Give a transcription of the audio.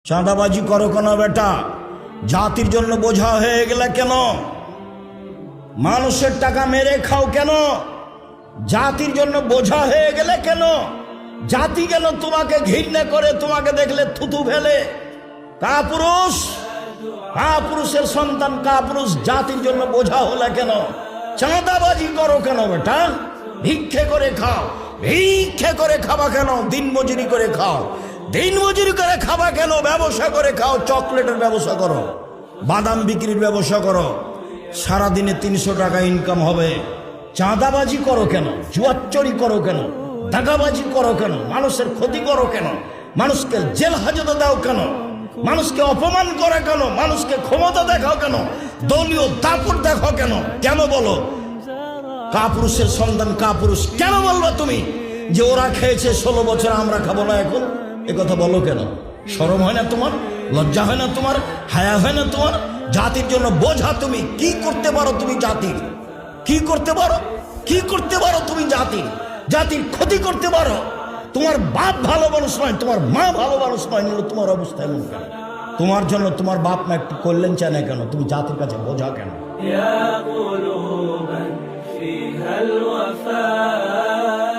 চাঁদাবাজি করো কেন বেটা? জাতির জন্য বোঝা হয়ে গেলে কেন? মানুষের টাকা মেরে খাও কেন? জাতির জন্য বোঝা হয়ে গেলে কেন? জাতি কেন তোমাকে ঘৃণা করে, তোমাকে দেখলে থুতু ফেলে? কাপুরুষ, কাপুরুষের সন্তান কাপুরুষ, জাতির জন্য বোঝা হলে কেন? চাঁদাবাজি করো কেন বেটা? ভিক্ষে করে খাও, ভিক্ষে করে খাবা কেন? দিনমজুরি করে খাও, দিনমজুরি করে খাবা কেন? ব্যবসা করে খাও, চকলেটের ব্যবসা করো, বাদাম বিক্রির ব্যবসা করো, সারাদিনে 300 টাকা ইনকাম হবে। চাঁদাবাজি করো কেন? জুয়াচুরি করো কেন? দাগাবাজি করো কেন? মানুষের ক্ষতি করো কেন? মানুষকে জেল হাজতে দাও কেন? মানুষকে অপমান করে কেন? মানুষকে ক্ষমতা দেখাও কেন? দলীয় দাপট দেখাও কেন? কেন বলো? কাপুরুষের সন্তান কাপুরুষ কেন বলবা তুমি? যে ওরা খেয়েছে 16 বছর, আমরা খাবো না এখন, এ কথা বলো কেন? শরম হয় না তোমার? লজ্জা হয় না তোমার? হায়া হয় না তোমার? জাতির জন্য বোঝা তুমি কি করতে পারো? তুমি জাতির কি করতে পারো? কি করতে পারো তুমি? জাতির জাতির ক্ষতি করতে পারো? তোমার বাপ ভালো মানুষ নয়, তোমার মা ভালো মানুষ নয়, তোমার অবস্থা এমন কেন? তোমার জন্য তোমার বাপ মা একটু করলেন চায় না কেন? তুমি জাতির কাছে বোঝা কেন? يا قلوبا فيها الوفاء